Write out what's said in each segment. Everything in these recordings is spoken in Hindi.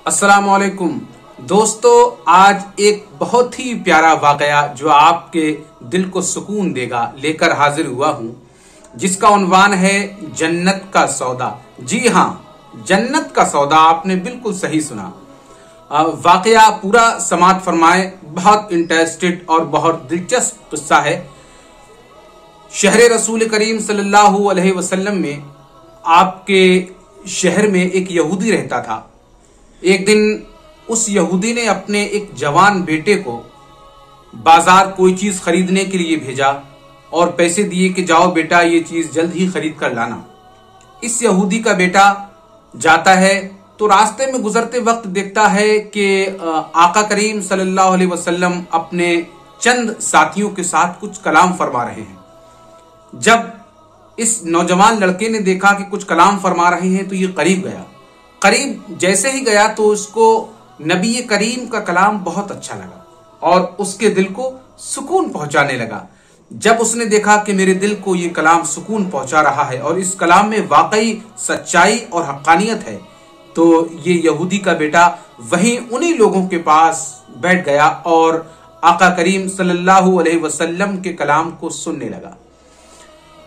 अस्सलाम वालेकुम दोस्तों, आज एक बहुत ही प्यारा वाकया जो आपके दिल को सुकून देगा लेकर हाजिर हुआ हूं, जिसका उन्वान है जन्नत का सौदा। जी हाँ, जन्नत का सौदा, आपने बिल्कुल सही सुना। वाकया पूरा समाअत फरमाए, बहुत इंटरेस्टेड और बहुत दिलचस्प किस्सा है। शहर रसूल करीम सल्लल्लाहु अलैहि वसल्लम में, आपके शहर में एक यहूदी रहता था। एक दिन उस यहूदी ने अपने एक जवान बेटे को बाजार कोई चीज खरीदने के लिए भेजा और पैसे दिए कि जाओ बेटा, ये चीज जल्द ही खरीद कर लाना। इस यहूदी का बेटा जाता है तो रास्ते में गुजरते वक्त देखता है कि आका करीम सल्लल्लाहु अलैहि वसल्लम अपने चंद साथियों के साथ कुछ कलाम फरमा रहे हैं। जब इस नौजवान लड़के ने देखा कि कुछ कलाम फरमा रहे हैं तो ये करीब गया। करीब जैसे ही गया तो उसको नबी करीम का कलाम बहुत अच्छा लगा और उसके दिल को सुकून पहुंचाने लगा। जब उसने देखा कि मेरे दिल को ये कलाम सुकून पहुंचा रहा है और इस कलाम में वाकई सच्चाई और हक्कानियत है, तो ये यहूदी का बेटा वहीं उन्हीं लोगों के पास बैठ गया और आका करीम सल्लल्लाहु अलैहि वसल्लम के कलाम को सुनने लगा।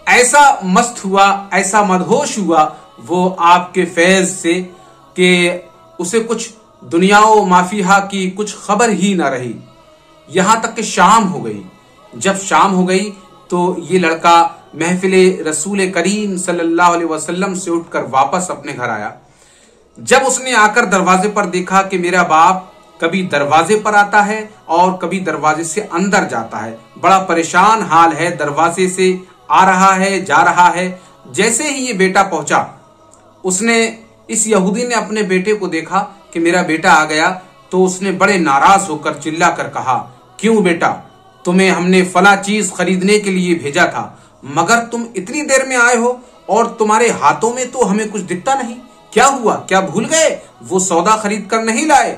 ऐसा मस्त हुआ, ऐसा मदहोश हुआ वो आपके फैज से कि उसे कुछ दुनिया व माफिया की कुछ खबर ही ना रही। यहां तक कि शाम हो गई। जब शाम हो गई तो ये लड़का महफिले रसूल करीम सल्लल्लाहु अलैहि वसल्लम से उठकर वापस अपने घर आया। जब उसने आकर दरवाजे पर देखा कि मेरा बाप कभी दरवाजे पर आता है और कभी दरवाजे से अंदर जाता है, बड़ा परेशान हाल है, दरवाजे से आ रहा है, जा रहा है। जैसे ही ये बेटा पहुंचा, उसने इस यहूदी ने अपने बेटे को देखा कि मेरा बेटा आ गया, तो उसने बड़े नाराज होकर चिल्ला कर कहा, क्यों बेटा, तुम्हें हमने फला चीज खरीदने के लिए भेजा था, मगर तुम इतनी देर में आए हो और तुम्हारे हाथों में तो हमें कुछ दिखता नहीं। क्या हुआ, क्या भूल गए, वो सौदा खरीद कर नहीं लाए?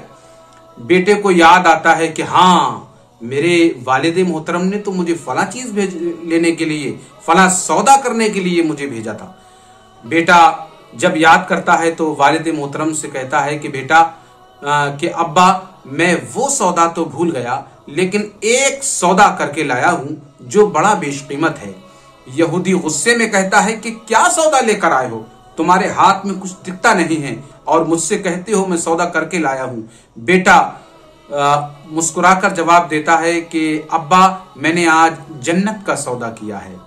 बेटे को याद आता है कि हाँ, मेरे वालिद मोहतरम ने तो मुझे फला चीज लेने के लिए, फला सौदा करने के लिए मुझे भेजा था। बेटा जब याद करता है तो वालिद मोहतरम से कहता है कि बेटा, कि अब्बा, मैं वो सौदा तो भूल गया, लेकिन एक सौदा करके लाया हूं जो बड़ा बेशकीमत है। यहूदी गुस्से में कहता है कि क्या सौदा लेकर आए हो, तुम्हारे हाथ में कुछ दिखता नहीं है और मुझसे कहते हो मैं सौदा करके लाया हूं। बेटा मुस्कुराकर जवाब देता है कि अब्बा, मैंने आज जन्नत का सौदा किया है।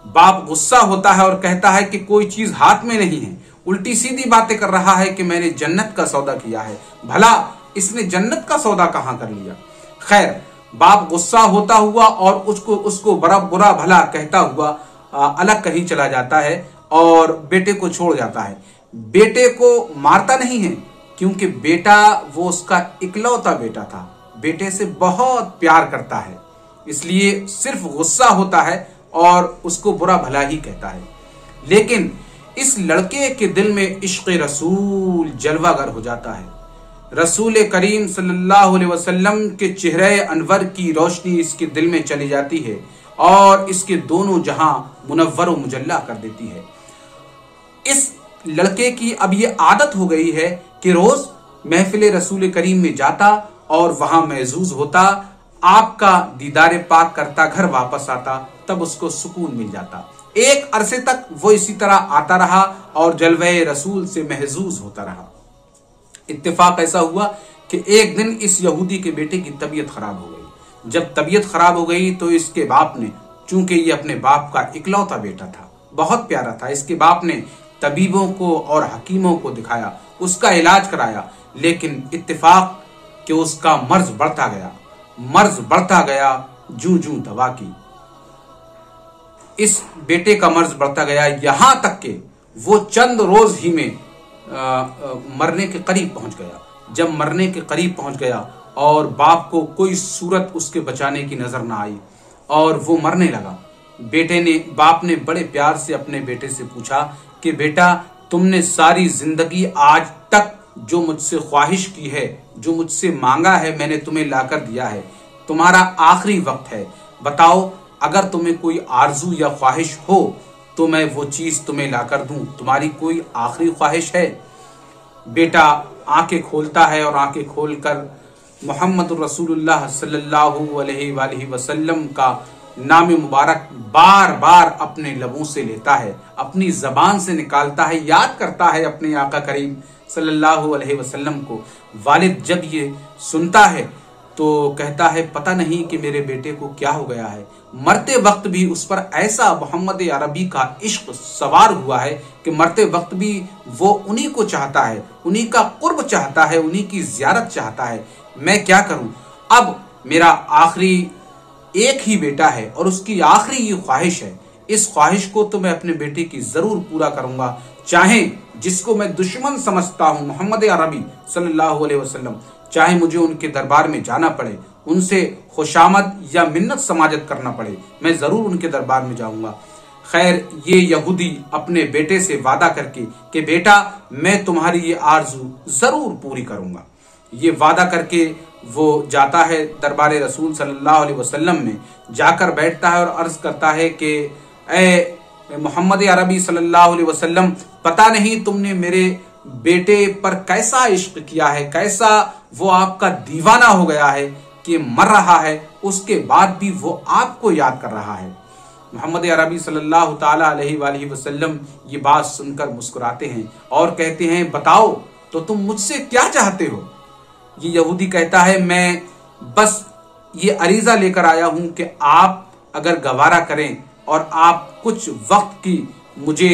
बाप गुस्सा होता है और कहता है कि कोई चीज हाथ में नहीं है, उल्टी सीधी बातें कर रहा है कि मैंने जन्नत का सौदा किया है। भला इसने जन्नत का सौदा कहां कर लिया? खैर, बाप गुस्सा होता हुआ और उसको बड़ा बुरा भला कहता हुआ अलग कहीं चला जाता है और बेटे को छोड़ जाता है। बेटे को मारता नहीं है, क्योंकि बेटा वो उसका इकलौता बेटा था, बेटे से बहुत प्यार करता है, इसलिए सिर्फ गुस्सा होता है और उसको बुरा भला ही कहता है। लेकिन इस लड़के के दिल में इश्क़ रसूल जलवागर हो जाता है। रसूल करीम सल्लल्लाहु अलैहि वसल्लम के चेहरे अनवर की रोशनी इसके दिल में चली जाती है और इसके दोनों जहां मुनव्वर व मुजल्ला कर देती है। इस लड़के की अब ये आदत हो गई है कि रोज महफिल रसूल करीम में जाता और वहां महजूज होता, आपका दीदार पाक करता, घर वापस आता, तब उसको सुकून मिल जाता। एक अरसे तक वो इसी तरह आता रहा और जलवे रसूल से महजूज होता रहा। इत्तेफाक ऐसा हुआ कि एक दिन इस यहूदी के बेटे की तबीयत खराब हो गई। जब तबीयत खराब हो गई तो इसके बाप ने, चूंकि ये अपने बाप का इकलौता बेटा था, बहुत प्यारा था, इसके बाप ने तबीबों को और हकीमों को दिखाया, उसका इलाज कराया, लेकिन इत्तेफाक कि उसका मर्ज बढ़ता गया, मर्ज बढ़ता गया जूं जूं दवा की। इस बेटे का मर्ज बढ़ता गया, यहां तक कि वो चंद रोज ही में मरने के करीब पहुंच गया। जब मरने के करीब पहुंच गया और बाप को कोई सूरत उसके बचाने की नजर ना आई और वो मरने लगा, बाप ने बड़े प्यार से अपने बेटे से पूछा कि बेटा, तुमने सारी जिंदगी आज तक जो मुझसे ख्वाहिश की है, जो मुझसे मांगा है, मैंने तुम्हें लाकर दिया है, तुम्हारा आखिरी वक्त है, बताओ अगर तुम्हें कोई आरजू या ख्वाहिश हो तो मैं वो चीज तुम्हें लाकर दूं, तुम्हारी कोई आखिरी ख्वाहिश है? बेटा आंखें खोलता है और आंखें खोलकर मोहम्मद रसूलुल्लाह सल्लल्लाहु अलैहि वसल्लम का नाम मुबारक बार बार अपने लबों से लेता है, अपनी जबान से निकालता है, याद करता है अपने आका करीम सल्लल्लाहु अलैहि वसल्लम को। वालिद जब ये सुनता है तो कहता है पता नहीं कि मेरे बेटे को क्या हो गया है। मरते वक्त भी उस पर ऐसा मोहम्मद अरबी का इश्क सवार हुआ है कि मरते वक्त भी वो उन्हीं को चाहता है, उन्हीं का कुर्ब चाहता है, उन्हीं की जियारत चाहता है। मैं क्या करूं, अब मेरा आखिरी एक ही बेटा है और उसकी आखिरी ये ख्वाहिश है, इस ख्वाहिश को तो मैं अपने बेटे की जरूर पूरा करूंगा, चाहे जिसको मैं दुश्मन समझता हूं मोहम्मद अरबी सल्लल्लाहु अलैहि वसल्लम, चाहे मुझे उनके दरबार में जाना पड़े, उनसे खुशामद या मिन्नत समाजत करना पड़े, मैं जरूर उनके दरबार में जाऊंगा। खैर, ये यहूदी अपने बेटे से वादा करके कि बेटा मैं तुम्हारी ये आरजू जरूर पूरी करूंगा, ये वादा करके वो जाता है दरबार रसूल सल्लल्लाहु अलैहि वसल्लम में, जाकर बैठता है और अर्ज करता है कि ए मोहम्मद अरबी सल्लल्लाहु अलैहि वसल्लम, पता नहीं तुमने मेरे बेटे पर कैसा इश्क किया है, कैसा वो आपका दीवाना हो गया है कि मर रहा है उसके बाद भी वो आपको याद कर रहा है। मोहम्मद अरबी सल्लल्लाहु ताला अलैहि वसल्लम ये बात सुनकर मुस्कुराते हैं और कहते हैं बताओ तो तुम मुझसे क्या चाहते हो। ये यहूदी कहता है मैं बस ये अरीजा लेकर आया हूं कि आप अगर गवारा करें और आप कुछ वक्त की मुझे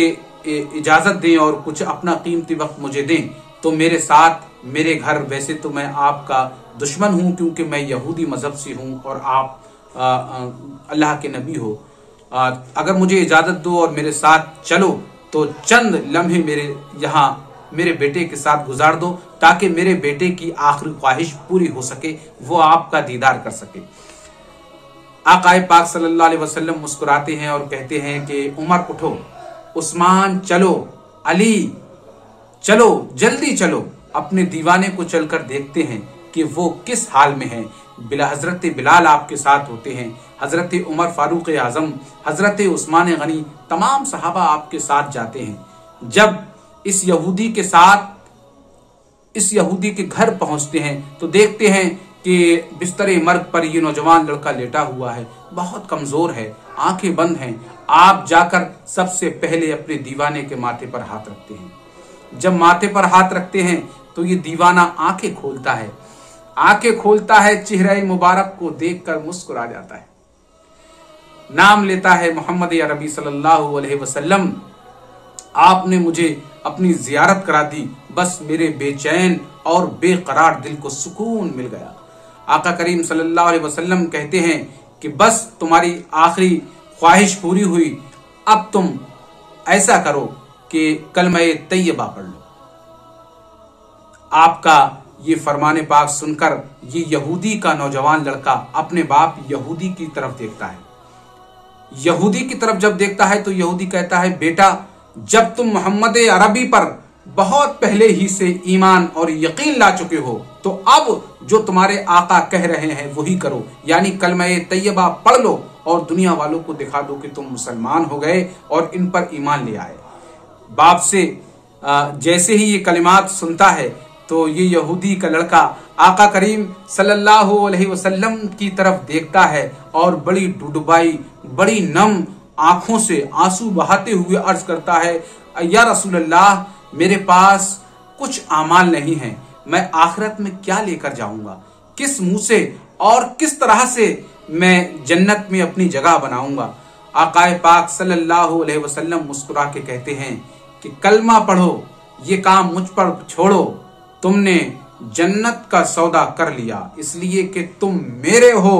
इजाजत दें और कुछ अपना कीमती वक्त मुझे दें तो मेरे साथ मेरे घर, वैसे तो मैं आपका दुश्मन हूं क्योंकि मैं यहूदी मजहब से हूं और आप अल्लाह के नबी हो, अगर मुझे इजाजत दो और मेरे साथ चलो तो चंद लम्हे मेरे यहाँ मेरे बेटे के साथ गुजार दो ताकि मेरे बेटे की आखिरी ख्वाहिश पूरी हो सके, वो आपका दीदार कर सके। आकाए पाक सल्लल्लाहु अलैहि वसल्लम मुस्कुराते हैं और कहते हैं कि उमर उठो, उस्मान चलो, अली चलो, जल्दी चलो, अपने दीवाने को चलकर देखते हैं कि वो किस हाल में है। हजरत बिलाल आपके साथ होते हैं, हजरत उमर फारूक आजम, हजरत उस्मान गनी, तमाम सहाबा आपके साथ जाते हैं। जब इस यहूदी के घर पहुंचते हैं तो देखते हैं कि बिस्तरे मर्ग पर ये नौजवान लड़का लेटा हुआ है, बहुत कमजोर है, आंखें बंद हैं। आप जाकर सबसे पहले अपने दीवाने के माथे पर हाथ रखते हैं। जब माथे पर हाथ रखते हैं तो ये दीवाना आंखें खोलता है, चेहरे मुबारक को देखकर मुस्कुरा जाता है, नाम लेता है मोहम्मद अरबी सल्लल्लाहु अलैहि वसल्लम, आपने मुझे अपनी जियारत करा दी, बस मेरे बेचैन और बेकरार दिल को सुकून मिल गया। आका करीम सल्लल्लाहु अलैहि वसल्लम कहते हैं कि बस तुम्हारी आखिरी ख्वाहिश पूरी हुई, अब तुम ऐसा करो कि कलमे तैयबा पढ़ लो। आपका ये फरमाने पाक सुनकर ये यहूदी का नौजवान लड़का अपने बाप यहूदी की तरफ देखता है। यहूदी की तरफ जब देखता है तो यहूदी कहता है बेटा जब तुम मोहम्मद अरबी पर बहुत पहले ही से ईमान और यकीन ला चुके हो तो अब जो तुम्हारे आका कह रहे हैं वही करो, यानी कलमे तैयबा पढ़ लो और दुनिया वालों को दिखा दो कि तुम मुसलमान हो गए और इन पर ईमान ले आए। बाप से जैसे ही ये कलिमात सुनता है तो ये यहूदी का लड़का आका करीम सल्लल्लाहु अलैहि वसल्लम की तरफ देखता है और बड़ी डुडुबाई, बड़ी नम आंखों से आंसू बहाते हुए अर्ज करता है, या रसूलल्लाह, मेरे पास कुछ आमाल नहीं है, मैं आखिरत में क्या लेकर जाऊंगा, किस मुंह से और किस तरह से मैं जन्नत में अपनी जगह बनाऊंगा। आकाए पाक सल्लल्लाहु अलैहि वसल्लम मुस्कुरा के कहते हैं कि कलमा पढ़ो, ये काम मुझ पर छोड़ो, तुमने जन्नत का सौदा कर लिया इसलिए कि तुम मेरे हो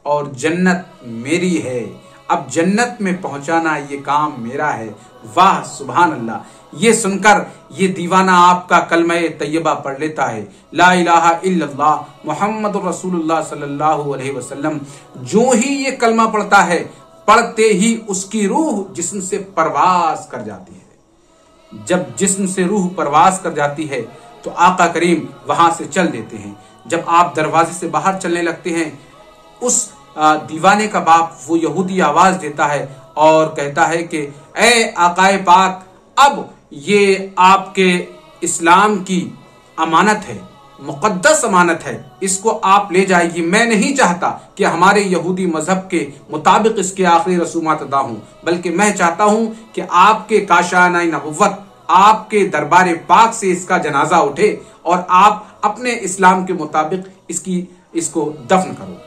और जन्नत मेरी है, अब जन्नत में पहुंचाना ये काम मेरा है। वाह सुभान अल्लाह। ये सुनकर ये दीवाना आपका कलमा तैयबा पढ़ लेता है, ला इलाहा इल्लल्लाह मुहम्मद रसूलुल्लाह सल्लल्लाहु अलैहि वसल्लम। जो ही ये कलमा पढ़ता है, पढ़ते ही उसकी रूह जिस्म से परवाज कर जाती है। जब जिस्म से रूह परवाज कर जाती है तो आका करीम वहां से चल देते हैं। जब आप दरवाजे से बाहर चलने लगते हैं, उस दीवाने का बाप वो यहूदी आवाज देता है और कहता है कि ए आकाए पाक, अब ये आपके इस्लाम की अमानत है, मुकद्दस अमानत है, इसको आप ले जाइए। मैं नहीं चाहता कि हमारे यहूदी मजहब के मुताबिक इसके आखिरी रसूमात अदा हों, बल्कि मैं चाहता हूं कि आपके काशानाए नबुव्वत, आपके दरबार पाक से इसका जनाजा उठे और आप अपने इस्लाम के मुताबिक इसको दफन करो।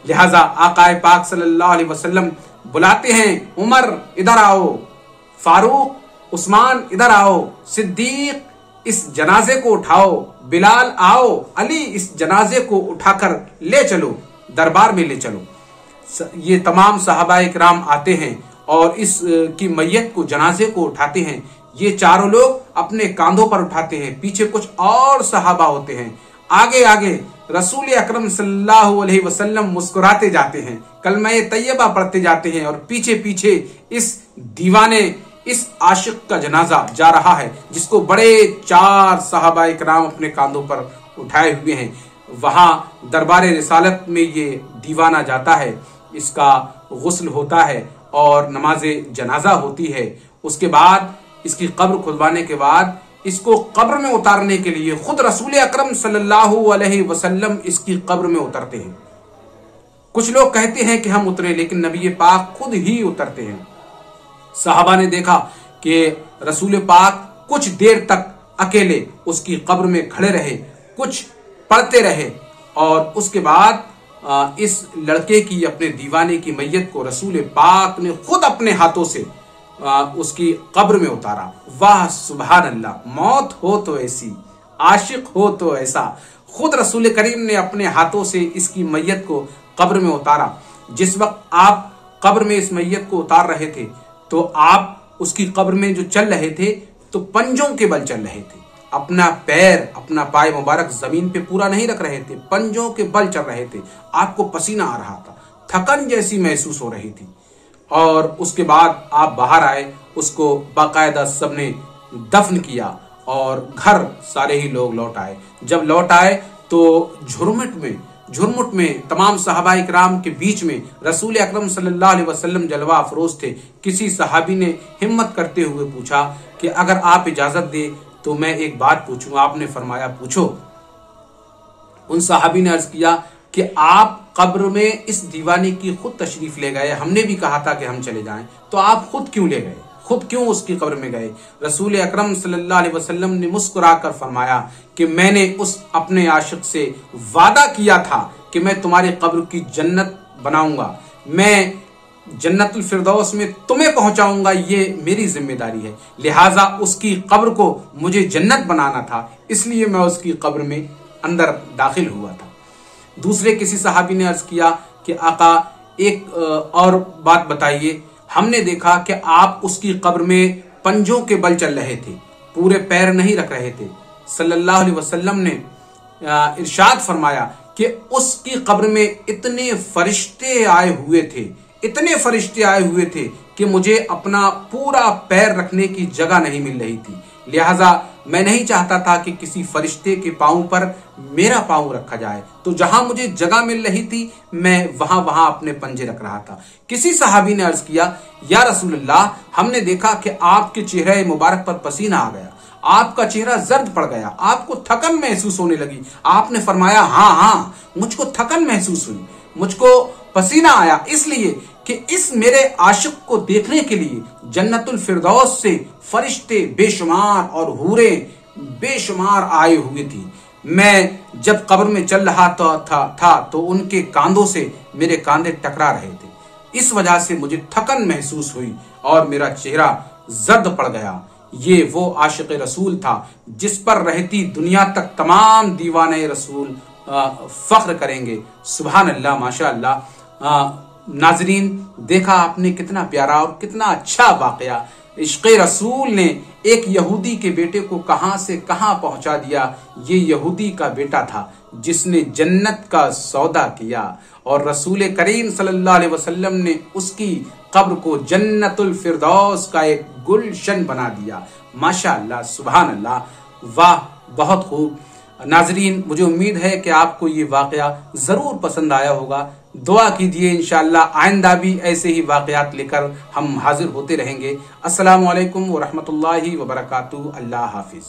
लिहाजा आकाए पाक सल्लल्लाहु अलैहि वसल्लम बुलाते हैं, उमर इधर आओ, फारूक उस्मान इधर आओ, सिद्दीक इस जनाजे को उठाओ, बिलाल आओ, अली इस जनाजे को उठाकर ले चलो, दरबार में ले चलो। ये तमाम सहाबाए किराम आते हैं और इस की मैयत को, जनाजे को उठाते हैं। ये चारों लोग अपने कांधों पर उठाते हैं, पीछे कुछ और सहाबा होते हैं, आगे आगे रसूल अकरम सल्लल्लाहु अलैहि वसल्लम मुस्कुराते जाते हैं, कलमा तैयबा पढ़ते जाते हैं और पीछे पीछे इस दीवाने, इस आशिक का जनाजा जा रहा है, जिसको बड़े 4 सहाबाए किराम अपने कांधों पर उठाए हुए हैं। वहां दरबार रिसालत में ये दीवाना जाता है, इसका गुस्ल होता है और नमाज जनाजा होती है। उसके बाद इसकी कब्र खुदवाने के बाद इसको कब्र में उतारने के लिए खुद रसूल अकरम सल्लल्लाहु अलैहि वसल्लम इसकी कब्र में उतरते हैं। कुछ लोग कहते हैं कि हम उतरे, लेकिन नबी पाक खुद ही उतरते हैं। साहबा ने देखा कि रसूल पाक कुछ देर तक अकेले उसकी कब्र में खड़े रहे, कुछ पढ़ते रहे और उसके बाद इस लड़के की, अपने दीवाने की मैयत को रसूल पाक ने खुद अपने हाथों से उसकी कब्र में उतारा। वाह सुभान अल्लाह, मौत हो तो ऐसी, आशिक हो तो ऐसा। खुद रसूल करीम ने अपने हाथों से इसकी मैयत को कब्र में उतारा। जिस वक्त आप कब्र में इस मैयत को उतार रहे थे तो आप उसकी कब्र में जो चल रहे थे तो पंजों के बल चल रहे थे, अपना पैर, अपना पाय मुबारक जमीन पे पूरा नहीं रख रहे थे, पंजों के बल चल रहे थे। आपको पसीना आ रहा था, थकन जैसी महसूस हो रही थी। और उसके बाद आप बाहर आए, उसको बाकायदा सबने दफन किया और घर सारे ही लोग लौट आए। जब लौट आए तो झुरमुट में तमाम सहाबाए किराम के बीच में रसूल अकरम सल्लल्लाहु अलैहि वसल्लम जलवा अफरोज थे। किसी सहाबी ने हिम्मत करते हुए पूछा कि अगर आप इजाजत दे तो मैं एक बात पूछूं। आपने फरमाया पूछो। उन सहाबी ने अर्ज किया कि आप कब्र में इस दीवाने की खुद तशरीफ ले गए, हमने भी कहा था कि हम चले जाएं, तो आप खुद क्यों ले गए, खुद क्यों उसकी कब्र में गए? रसूल अकरम सल्लल्लाहु अलैहि वसल्लम ने मुस्कुराकर फरमाया कि मैंने उस अपने आशिक से वादा किया था कि मैं तुम्हारी कब्र की जन्नत बनाऊंगा, मैं जन्नतुल फिरदौस में तुम्हें पहुंचाऊंगा, ये मेरी जिम्मेदारी है। लिहाजा उसकी कब्र को मुझे जन्नत बनाना था, इसलिए मैं उसकी कब्र में अंदर दाखिल हुआ था। दूसरे किसी सहाबी ने अर्ज किया कि आका एक और बात बताइए, हमने देखा कि आप उसकी कब्र में पंजों के बल चल रहे थे, पूरे पैर नहीं रख रहे थे। सल्लल्लाहु अलैहि वसल्लम ने इरशाद फरमाया कि उसकी कब्र में इतने फरिश्ते आए हुए थे कि मुझे अपना पूरा पैर रखने की जगह नहीं मिल रही थी। लिहाजा मैं नहीं चाहता था कि किसी फरिश्ते के पांव पर मेरा पांव रखा जाए, तो जहां मुझे जगह मिल रही थी मैं वहां अपने पंजे रख रहा था। किसी सहाबी ने अर्ज किया, या रसूलल्लाह, हमने देखा कि आपके चेहरे मुबारक पर पसीना आ गया, आपका चेहरा जर्द पड़ गया, आपको थकन महसूस होने लगी। आपने फरमाया हाँ, मुझको थकन महसूस हुई, मुझको पसीना आया, इसलिए कि इस मेरे आशिक को देखने के लिए जन्नतुल फिरदौस से फरिश्ते बेशुमार और हूरे बेशुमार आए हुए थी। मैं जब कब्र में चल रहा था तो उनके कांधों से मेरे कांधे टकरा रहे थे, इस वजह से मुझे थकन महसूस हुई और मेरा चेहरा जर्द पड़ गया। ये वो आशिक रसूल था जिस पर रहती दुनिया तक तमाम दीवाने रसूल फख्र करेंगे। सुभान अल्लाह, माशा अल्लाह। नाजरीन, देखा आपने कितना प्यारा और कितना अच्छा वाकया। इश्क़ रसूल ने एक यहूदी के बेटे को कहां से कहां पहुंचा दिया। ये यहूदी का बेटा था जिसने जन्नत का सौदा किया और रसूल करीम सल्लल्लाहु अलैहि वसल्लम ने उसकी कब्र को जन्नतुल फिरदौस का एक गुलशन बना दिया। माशाअल्लाह, सुभान अल्लाह, वाह, बहुत खूब। नाजरीन, मुझे उम्मीद है कि आपको ये वाकया जरूर पसंद आया होगा। दुआ कीजिए, इंशाअल्लाह आइंदा भी ऐसे ही वाकयात लेकर हम हाजिर होते रहेंगे। अस्सलामु अलैकुम व रहमतुल्लाहि व बरकातुहू। अल्लाह हाफिज।